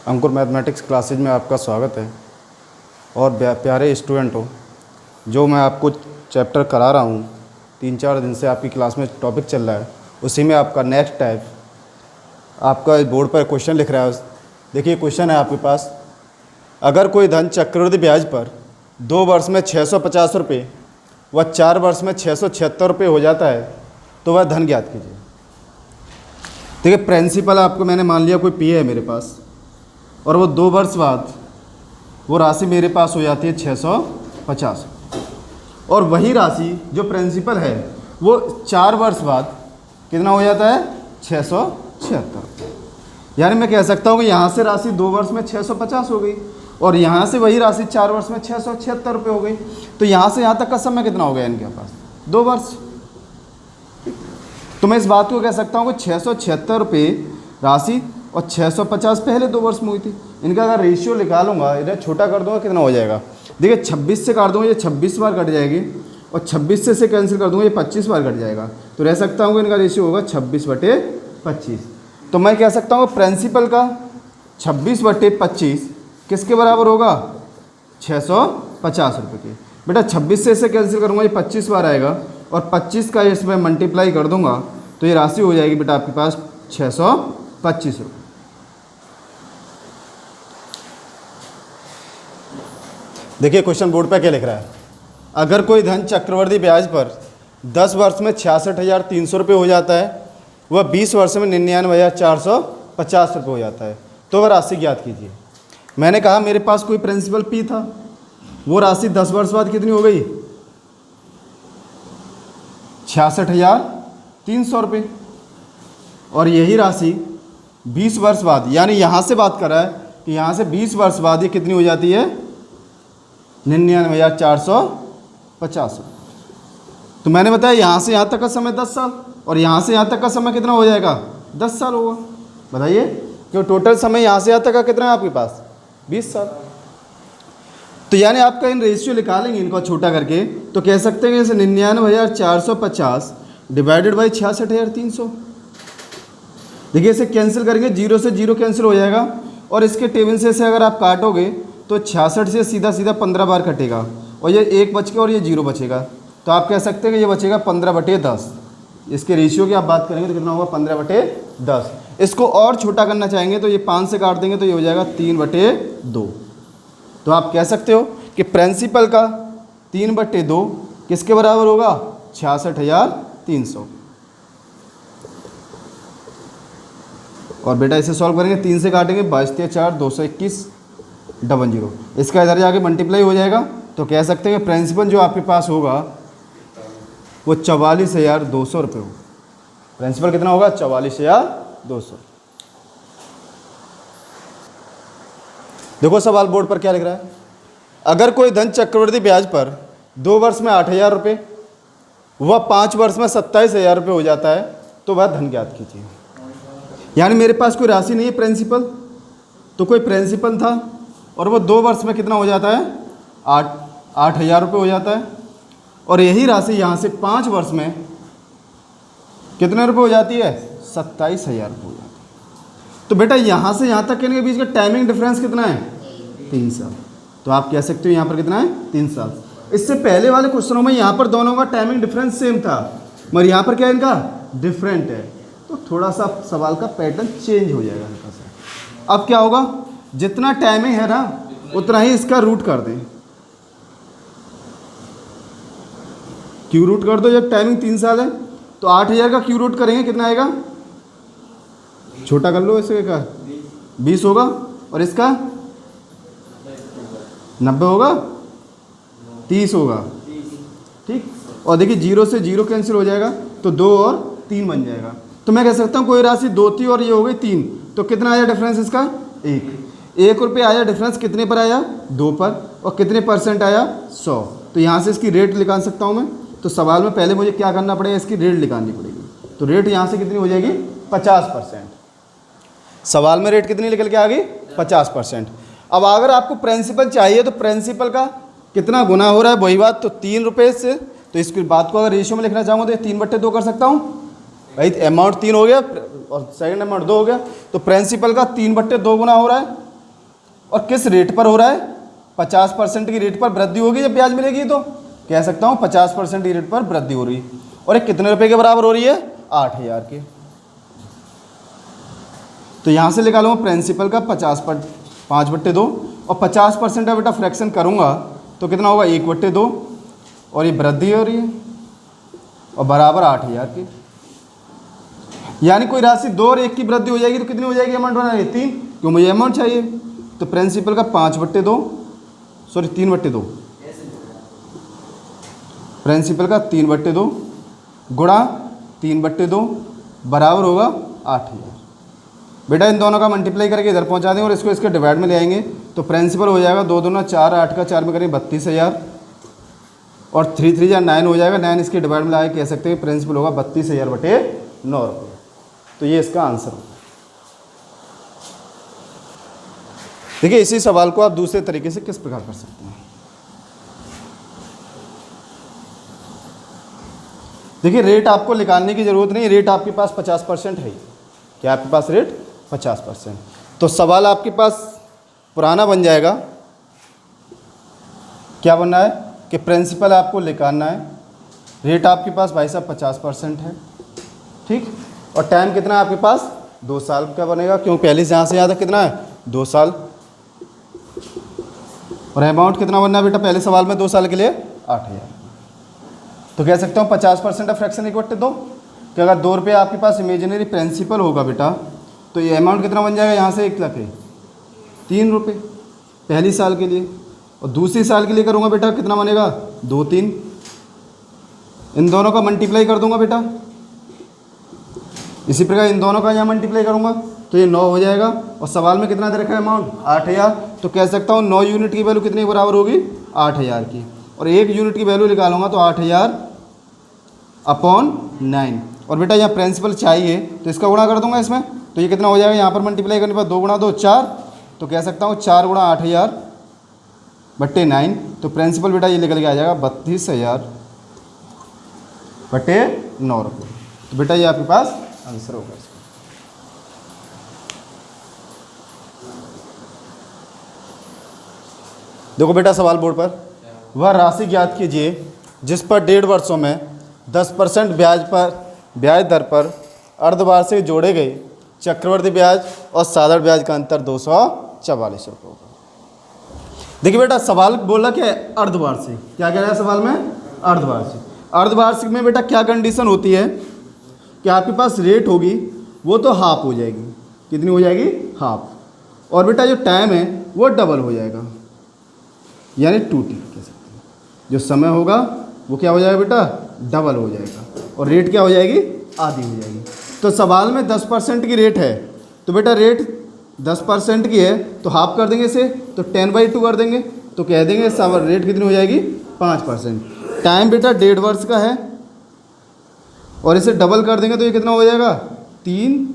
अंकुर mathematics classes में आपका स्वागत है। और प्यारे स्टूडेंट हो, जो मैं आपको चैप्टर करा रहा हूँ 3-4 दिन से आपकी क्लास में टॉपिक चल रहा है, उसी में आपका नेक्स्ट टाइप आपका बोर्ड पर क्वेश्चन लिख रहा है। देखिए क्वेश्चन है आपके पास, अगर कोई धन चक्रवृद्धि ब्याज पर 2 वर्ष में 650 रुपये व 4 वर्ष में 676 रुपये हो जाता है तो वह धन ज्ञात कीजिए। देखिए प्रिंसिपल आपको मैंने मान लिया कोई पी है मेरे पास, और वो 2 वर्ष बाद वो राशि मेरे पास हो जाती है 650, और वही राशि जो प्रिंसिपल है वो 4 वर्ष बाद कितना हो जाता है 676। यानी मैं कह सकता हूँ कि यहाँ से राशि 2 वर्ष में 650 हो गई और यहाँ से वही राशि 4 वर्ष में 676 रुपये हो गई। तो यहाँ से यहाँ तक का समय कितना हो गया इनके पास 2 वर्ष। तो मैं इस बात को कह सकता हूँ कि 676 रुपये राशि और 650 पहले 2 वर्ष में हुई थी। इनका अगर रेशियो निकालूंगा, इधर छोटा कर दूंगा कितना हो जाएगा। देखिए 26 से काट दूंगा ये 26 बार कट जाएगी, और 26 से कैंसिल कर दूंगा ये 25 बार कट जाएगा। तो रह सकता हूँ कि इनका रेशियो होगा 26/25। तो मैं कह सकता हूँ प्रिंसिपल का 26/25 किसके बराबर होगा 650 रुपये के। बेटा 26 से इसे कैंसिल करूँगा ये 25 बार आएगा, और 25 का इसमें मल्टीप्लाई कर दूंगा तो ये राशि हो जाएगी बेटा आपके पास 625 रुपये। देखिए क्वेश्चन बोर्ड पे क्या लिख रहा है, अगर कोई धन चक्रवृद्धि ब्याज पर 10 वर्ष में 66,300 रुपये हो जाता है, वह 20 वर्ष में 99,450 रुपये हो जाता है, तो वह राशि ज्ञात कीजिए। मैंने कहा मेरे पास कोई प्रिंसिपल पी था, वो राशि 10 वर्ष बाद कितनी हो गई 66,300 रुपये, और यही राशि 20 वर्ष बाद, यानी यहाँ से बात कर रहा है कि यहाँ से 20 वर्ष बाद ये कितनी हो जाती है 99,450। तो मैंने बताया यहाँ से यहाँ तक का समय 10 साल, और यहाँ से यहाँ तक का समय कितना हो जाएगा 10 साल होगा। बताइए क्यों टोटल समय यहाँ से यहाँ तक का कितना है आपके पास 20 साल। तो यानी आपका इन रेशियो निकालेंगे इनको छोटा करके, तो कह सकते हैं जैसे 99,450 डिवाइडेड बाई 66,300। देखिए इसे कैंसिल करेंगे, 0 से 0 कैंसिल हो जाएगा, और इसके टेबल से अगर आप काटोगे तो 66 से सीधा 15 बार कटेगा, और ये 1 बच के और ये 0 बचेगा। तो आप कह सकते हैं कि ये बचेगा 15/10। इसके रेशियो की आप बात करेंगे तो कितना होगा 15/10। इसको और छोटा करना चाहेंगे तो ये 5 से काट देंगे तो ये हो जाएगा 3/2। तो आप कह सकते हो कि प्रिंसिपल का 3/2 किसके बराबर होगा 66,300। और बेटा इसे सॉल्व करेंगे, 3 से काटेंगे 22×4 221 00। इसका इधर जाके मल्टीप्लाई हो जाएगा, तो कह सकते हैं कि प्रिंसिपल जो आपके पास होगा वो 44,200 रुपये होगा। प्रिंसिपल कितना होगा 44,200। देखो सवाल बोर्ड पर क्या लिख रहा है, अगर कोई धन चक्रवृद्धि ब्याज पर 2 वर्ष में 8,000 रुपये वह 5 वर्ष में 27,000 रुपये हो जाता है, तो वह धन ज्ञात कीजिए। यानी मेरे पास कोई राशि नहीं है प्रिंसिपल, तो कोई प्रिंसिपल था और वो 2 वर्ष में कितना हो जाता है 8,000 रुपये हो जाता है, और यही राशि यहाँ से 5 वर्ष में कितने रुपये हो जाती है 27,000 रुपये हो जाती है। तो बेटा यहाँ से यहाँ तक के बीच का टाइमिंग डिफरेंस कितना है 3 साल। तो आप कह सकते हो यहाँ पर कितना है 3 साल। इससे पहले वाले क्वेश्चनों में यहाँ पर दोनों का टाइमिंग डिफरेंस सेम था, मगर यहाँ पर क्या है इनका डिफरेंट है, तो थोड़ा सा सवाल का पैटर्न चेंज हो जाएगा हल्का सा। अब क्या होगा, जितना टाइमिंग है ना उतना ही इसका रूट कर दें। क्यू रूट कर दो, जब टाइमिंग 3 साल है तो 8,000 का क्यू रूट करेंगे कितना आएगा, छोटा कर लो इसे का 20 होगा, और इसका 90 होगा 30 होगा, ठीक। और देखिए 0 से 0 कैंसिल हो जाएगा तो 2 और 3 बन जाएगा। तो मैं कह सकता हूँ कोई राशि 2 थी और ये हो गई 3, तो कितना आया डिफरेंस इसका 1 रुपये आया। डिफरेंस कितने पर आया 2 पर, और कितने परसेंट आया 100। तो यहाँ से इसकी रेट निकाल सकता हूँ मैं। तो सवाल में पहले मुझे क्या करना पड़ेगा, इसकी रेट निकालनी पड़ेगी। तो रेट यहाँ से कितनी हो जाएगी 50%। सवाल में रेट कितनी निकल के आ गई 50%। अब अगर आपको प्रिंसिपल चाहिए तो प्रिंसिपल का कितना गुना हो रहा है वही बात, तो 3 रुपये से, तो इसकी बात को अगर रेशियो में लिखना चाहूँ तो 3/2 कर सकता हूँ भाई। अमाउंट 3 हो गया और सेकंड अमाउंट 2 हो गया, तो प्रिंसिपल का 3/2 गुना हो रहा है, और किस रेट पर हो रहा है, 50% की रेट पर वृद्धि होगी जब ब्याज मिलेगी, तो कह सकता हूँ 50% की रेट पर वृद्धि हो रही है। और ये कितने रुपए के बराबर हो रही है, 8,000 के। तो यहाँ से निकालूंगा प्रिंसिपल का 5/2 और 50% का बेटा फ्रैक्शन करूँगा तो कितना होगा, 1/2 और ये वृद्धि हो रही है और बराबर 8,000 की। यानी कोई राशि 2 और 1 की वृद्धि हो जाएगी तो कितनी हो जाएगी अमाउंट बनाएगी, 3, क्यों मुझे अमाउंट चाहिए। तो प्रिंसिपल का 3/2 प्रिंसिपल का 3/2 गुणा 3/2 बराबर होगा 8,000। बेटा इन दोनों का मल्टीप्लाई करके इधर पहुंचा देंगे और इसको इसके डिवाइड में ले आएंगे तो प्रिंसिपल हो जाएगा 2 दूना 4, 8 का 4 में करेंगे 32,000 और 3 3 9 हो जाएगा। 9 इसके डिवाइड में लाए कह सकते हैं प्रिंसिपल होगा 32,000/9 रुपये। तो ये इसका आंसर होगा। देखिए इसी सवाल को आप दूसरे तरीके से किस प्रकार कर सकते हैं। देखिए रेट आपको निकालने की जरूरत नहीं, रेट आपके पास 50% है। क्या आपके पास रेट 50%, तो सवाल आपके पास पुराना बन जाएगा। क्या बनना है कि प्रिंसिपल आपको निकालना है, रेट आपके पास भाई साहब 50% है, ठीक। और टाइम कितना है आपके पास, 2 साल का बनेगा, क्यों पहले से यहाँ से यहाँ तक कितना है 2 साल। और अमाउंट कितना बनना है बेटा पहले सवाल में 2 साल के लिए 8,000। तो कह सकता हूँ 50% ऑफ फ्रैक्शन 1/2 कि अगर 2 रुपये आपके पास इमेजिनरी प्रिंसिपल होगा बेटा तो ये अमाउंट कितना बन जाएगा, यहाँ से 1 लाख है 3 रुपये पहली साल के लिए। और दूसरी साल के लिए करूँगा बेटा कितना बनेगा 2 3, इन दोनों का मल्टीप्लाई कर दूंगा बेटा। इसी प्रकार इन दोनों का यहाँ मल्टीप्लाई करूँगा तो ये 9 हो जाएगा। और सवाल में कितना दे रखा है अमाउंट 8,000, तो कह सकता हूँ 9 यूनिट की वैल्यू कितने के बराबर होगी 8,000 की। और 1 यूनिट की वैल्यू निकालूंगा तो 8,000/9। और बेटा यहाँ प्रिंसिपल चाहिए तो इसका गुणा कर दूंगा इसमें, तो ये कितना हो जाएगा, यहाँ पर मल्टीप्लाई करने पर 2 गुणा 2 4, तो कह सकता हूँ 4 गुणा 8,000/9। तो प्रिंसिपल बेटा ये निकल के आ जाएगा 32,000/9 रुपये। तो बेटा ये आपके पास आंसर होगा इसका। देखो बेटा सवाल बोर्ड पर, वह राशि ज्ञात कीजिए जिस पर 1.5 वर्षों में 10% ब्याज दर पर अर्धवार्षिक जोड़े गए चक्रवृद्धि ब्याज और साधारण ब्याज का अंतर 244 रुपये होगा। देखिए बेटा सवाल बोला क्या है, अर्धवार्षिक। क्या कह रहा है सवाल में, अर्धवार्षिक। अर्धवार्षिक में बेटा क्या कंडीशन होती है कि आपके पास रेट होगी वो तो हाफ हो जाएगी, कितनी हो जाएगी, हाफ। और बेटा जो टाइम है वो डबल हो जाएगा, यानी 2T कह सकते हैं। जो समय होगा वो क्या हो जाएगा बेटा, डबल हो जाएगा। और रेट क्या हो जाएगी, आधी हो जाएगी। तो सवाल में 10% की रेट है तो बेटा रेट 10% की है तो हाफ कर देंगे इसे, तो 10/2 कर देंगे, तो कह देंगे रेट कितनी हो जाएगी 5%। टाइम बेटा 1.5 वर्ष का है और इसे डबल कर देंगे तो ये कितना हो जाएगा 3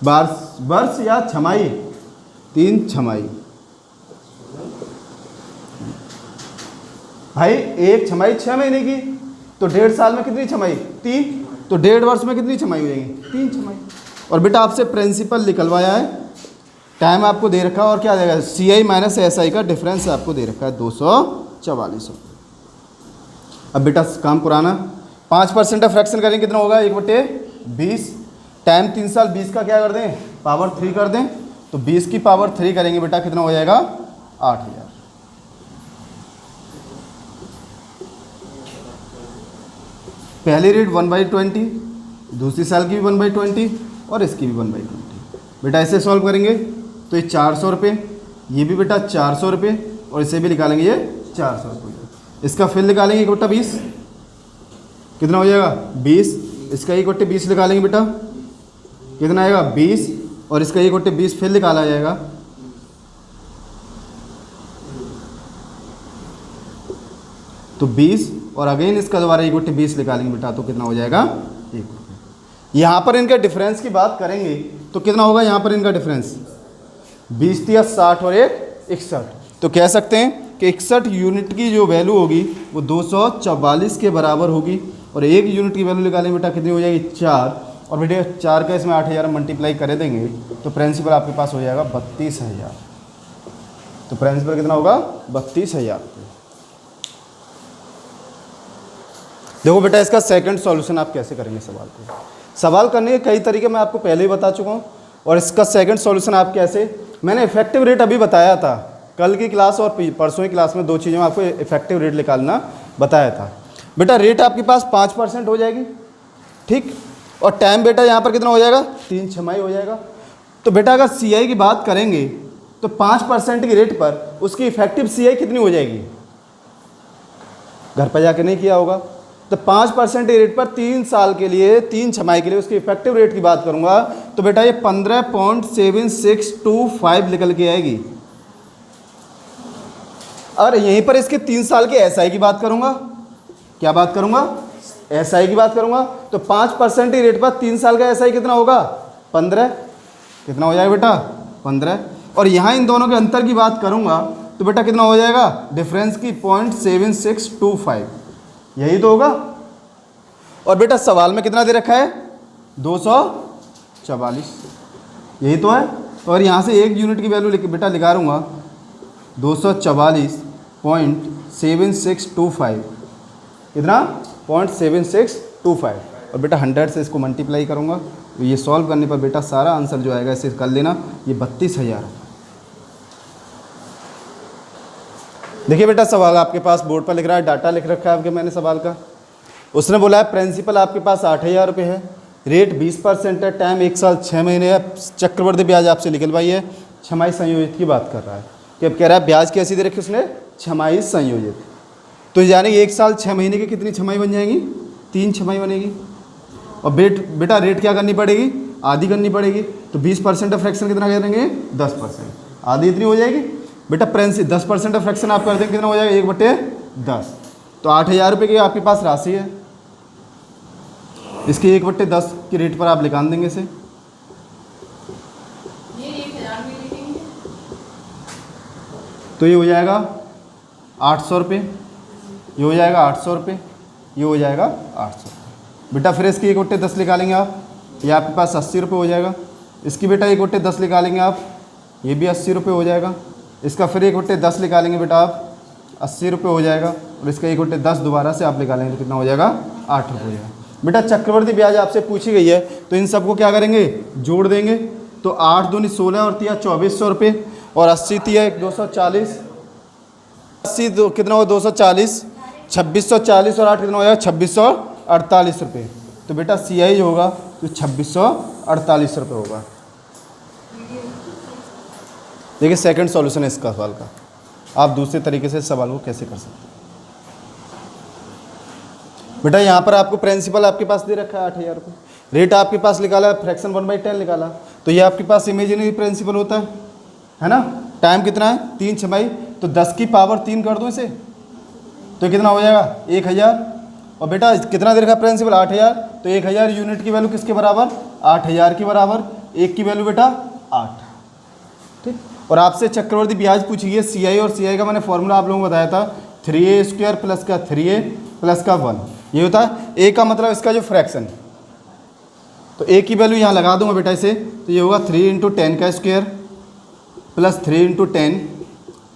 वर्ष या छमाही, 3 छमाही। भाई 1 छमाही 6 महीने की, तो 1.5 साल में कितनी छमाही 3, तो 1.5 वर्ष में कितनी छमाही हो जाएगी 3 छमाही। और बेटा आपसे प्रिंसिपल निकलवाया है, टाइम आपको दे रखा है और क्या देगा CI माइनस SI का डिफरेंस आपको दे रखा है 244 रुपये। अब बेटा काम पुराना, 5% ऑफ फ्रैक्शन करेंगे कितना होगा 1/20। टाइम 3 साल, 20 का क्या कर दें पावर 3 कर दें, तो 20 की पावर 3 करेंगे बेटा कितना हो जाएगा 8,000। पहली रेट 1/20, दूसरी साल की भी 1/20 और इसकी भी 1/20। बेटा ऐसे सॉल्व करेंगे तो ये 400 रुपये, ये भी बेटा 400 रुपये और इसे भी निकालेंगे ये 400 रुपये। इसका फिर निकालेंगे 1/20 कितना हो जाएगा 20, इसका 1/20 निकालेंगे बेटा कितना आएगा 20 और इसका 1/20 फिर निकाला जाएगा तो 20 और अगेन इसका दोबारा 1/20 निकालेंगे बेटा तो कितना हो जाएगा 1 रुपये। यहाँ पर इनका डिफरेंस की बात करेंगे तो कितना होगा यहाँ पर इनका डिफरेंस 20 या 60 और 1 61, तो कह सकते हैं कि 61 यूनिट की जो वैल्यू होगी वो 244 के बराबर होगी। और 1 यूनिट की वैल्यू निकालेंगे बेटा कितनी हो जाएगी 4, और बेटा 4 का इसमें 8,000 मल्टीप्लाई कर देंगे तो प्रिंसिपल आपके पास हो जाएगा 32,000। तो प्रिंसिपल कितना होगा 32,000 रुपये। देखो बेटा इसका सेकंड सॉल्यूशन आप कैसे करेंगे सवाल को। सवाल करने के कई तरीके मैं आपको पहले ही बता चुका हूँ, और इसका सेकंड सॉल्यूशन आप कैसे, मैंने इफेक्टिव रेट अभी बताया था कल की क्लास और परसों की क्लास में, दो चीज़ों में आपको इफेक्टिव रेट निकालना बताया था। बेटा रेट आपके पास 5% हो जाएगी, ठीक, और टाइम बेटा यहाँ पर कितना हो जाएगा 3 छमाही हो जाएगा। तो बेटा अगर CI की बात करेंगे तो 5% की रेट पर उसकी इफेक्टिव CI कितनी हो जाएगी, घर पर जाके नहीं किया होगा। तो 5% की रेट पर 3 साल के लिए 3 छमाही के लिए उसकी इफेक्टिव रेट की बात करूंगा तो बेटा ये 15.7625 निकल के आएगी। और यहीं पर इसके 3 साल के SI की बात करूंगा, क्या बात करूंगा, SI की बात करूंगा, तो 5% की रेट पर 3 साल का SI कितना होगा 15, कितना हो जाएगा बेटा 15। और यहाँ इन दोनों के अंतर की बात करूंगा तो बेटा कितना हो जाएगा डिफरेंस की 0.7625, यही तो होगा। और बेटा सवाल में कितना दे रखा है 244, यही तो है। और यहाँ से 1 यूनिट की वैल्यू बेटा लिखा दूंगा 244.7625, कितना 0.7625, और बेटा 100 से इसको मल्टीप्लाई करूँगा तो ये सॉल्व करने पर बेटा सारा आंसर जो आएगा इसे कर लेना, ये 32,000। देखिए बेटा सवाल आपके पास बोर्ड पर लिख रहा है, डाटा लिख रखा है आपके मैंने सवाल का। उसने बोला है प्रिंसिपल आपके पास 8,000 रुपये है, रेट 20% है, टाइम 1 साल 6 महीने है, चक्रवर्ती ब्याज आपसे निकलवाई है, छमाही संयोजित की बात कर रहा है कि अब कह रहा है ब्याज कैसी दे रखी उसने छमाही संयोजित। तो यानी 1 साल 6 महीने की कितनी छमाही बन जाएंगी 3 छमाही बनेगी। और बेटा रेट क्या करनी पड़ेगी आधी करनी पड़ेगी, तो 20% फ्रैक्शन कितना करेंगे 10%, आधी इतनी हो जाएगी। बेटा प्रिंसिपल 10% फ्रैक्शन आप कर देंगे कितना हो जाएगा 1/10, तो 8,000 रुपये की आपके पास राशि है, इसकी 1/10 की रेट पर आप निकाल देंगे इसे। तो ये हो जाएगा 800 रुपये, ये हो जाएगा 800 रुपये, ये हो जाएगा 800। बेटा फिर इसकी 1/10 निकालेंगे आप, ये आपके पास 80 रुपये हो जाएगा। इसकी बेटा 1/10 निकालेंगे आप, ये भी 80 रुपये हो जाएगा। इसका फिर 1/10 निकालेंगे बेटा आप, 80 रुपये हो जाएगा। और इसका 1/10 दोबारा से आप निकालेंगे तो कितना हो जाएगा 8 रुपये हो जाएगा। बेटा चक्रवर्ती ब्याज आपसे पूछी गई है तो इन सबको क्या करेंगे जोड़ देंगे, तो 8 दूनी 16 और 3 2400 रुपये, और 80 3 240, 80 कितना होगा 240, 2640 और 8 कितना हो जाएगा 2648 रुपये। तो बेटा CI जो होगा तो 2648 रुपये होगा। देखिए सेकंड सॉल्यूशन है इसका सवाल का, आप दूसरे तरीके से सवाल को कैसे कर सकते हैं। बेटा यहाँ पर आपको प्रिंसिपल आपके पास दे रखा है 8,000 रुपये, रेट आपके पास निकाला है, फ्रैक्शन 1/10 निकाला, तो ये आपके पास इमेजिनरी प्रिंसिपल होता है ना। टाइम कितना है 3 छमाही, तो 10 की पावर 3 कर दो इसे, तो कितना हो जाएगा 1,000। और बेटा कितना दे रखा प्रिंसिपल 8,000, तो 1,000 यूनिट की वैल्यू किसके बराबर 8,000 की बराबर, 1 की वैल्यू बेटा 8, ठीक। और आपसे चक्रवर्ती ब्याज पूछी गई है CI, और CI का मैंने फॉर्मूला आप लोगों को बताया था 3a² प्लस का 3a प्लस का 1, ये होता है a का मतलब इसका जो फ्रैक्शन, तो a की वैल्यू यहाँ लगा दूंगा बेटा इसे, तो ये होगा 3 × 10 का स्क्वायर प्लस 3 × 10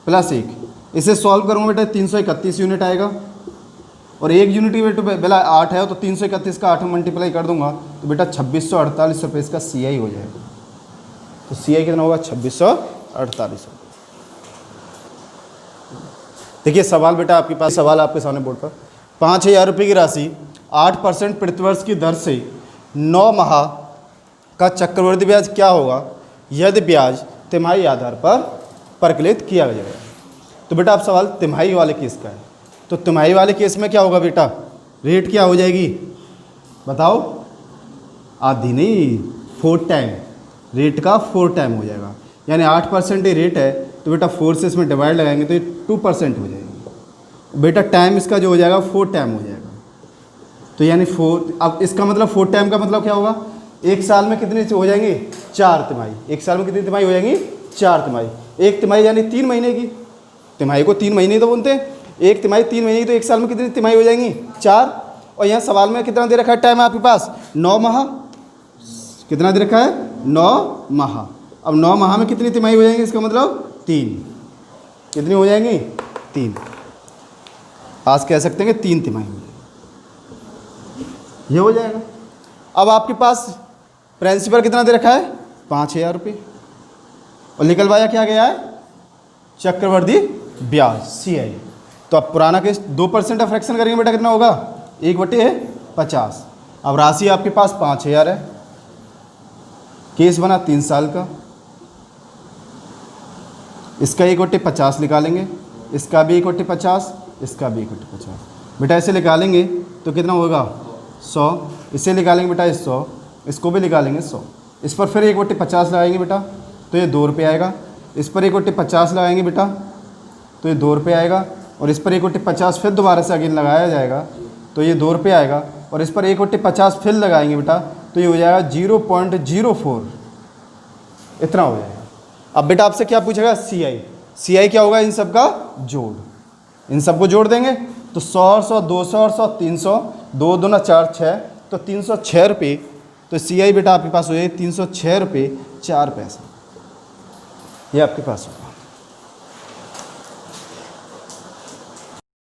प्लस 1, इसे सॉल्व करूँगा बेटा 331 यूनिट आएगा। और 1 यूनिट की बेटा 8 है, तो 331 का 8 में मल्टीप्लाई कर दूंगा तो बेटा 2648 रुपये इसका CI हो जाएगा। तो CI कितना होगा 2648। देखिए सवाल बेटा आपके पास, सवाल आपके सामने बोर्ड पर, 5,000 रुपये की राशि 8% प्रतिवर्ष की दर से 9 माह का चक्रवृद्धि ब्याज क्या होगा यदि ब्याज तिमाही आधार पर परिकलित किया जाएगा। तो बेटा आप सवाल तिमाही वाले केस का है, तो तिमाही वाले केस में क्या होगा बेटा, रेट क्या हो जाएगी बताओ, आधी नहीं 4 टाइम, रेट का 4 टाइम हो जाएगा। यानी 8% रेट है तो बेटा 4 से इसमें डिवाइड लगाएंगे तो ये 2% हो जाएगी। बेटा टाइम इसका जो हो जाएगा 4 टाइम हो जाएगा, तो यानी 4, अब इसका मतलब 4 टाइम का मतलब क्या होगा, 1 साल में कितनी हो जाएंगी 4 तिमाही, 1 साल में कितनी तिमाही हो जाएंगी 4 तिमाही। 1 तिमाही यानी 3 महीने की, तिमाही को 3 महीने तो बोलते हैं, 1 तिमाही 3 महीने की, तो 1 साल में कितनी तिमाही हो जाएंगी 4। और यहाँ सवाल में कितना दे रखा है टाइम आपके पास 9 माह, कितना दे रखा है 9 माह। अब 9 माह में कितनी तिमाही हो जाएंगी, इसका मतलब 3, कितनी हो जाएंगी? 3। आज कह सकते हैं कि 3 तिमाही में ये हो जाएगा। अब आपके पास प्रिंसिपल कितना दे रखा है? 5,000 रुपये, और निकलवाया क्या गया है? चक्रवर्ती ब्याज CI। तो अब पुराना केस 2% ऑफ फ्रैक्शन करेंगे बेटा, कितना होगा? 1/50। अब राशि आपके पास 5,000 है, केस बना 3 साल का, इसका 1/50 निकालेंगे, इसका भी 1/50, इसका भी 1/50। बेटा ऐसे निकालेंगे तो कितना होगा? 100। इसे निकालेंगे बेटा 100, इसको भी निकालेंगे 100। इस पर फिर 1/50 लगाएंगे बेटा तो ये 2 रुपये आएगा। इस पर 1/50 लगाएंगे बेटा तो ये 2 रुपये आएगा, और इस पर 1/50 फिर दोबारा से अगेन लगाया जाएगा तो ये 2 रुपये आएगा, और इस पर 1/50 फिर लगाएंगे बेटा तो ये हो जाएगा 0.04, इतना हो जाएगा। अब बेटा आपसे क्या पूछेगा? CI क्या होगा? इन सब का जोड़, इन सबको जोड़ देंगे तो 100 और 100, 200 और 100, 300, 2 दूना 4 6, तो 306 रुपये। तो CI बेटा आपके पास हो जाए 306 रुपये 4 पैसे, ये आपके पास होगा।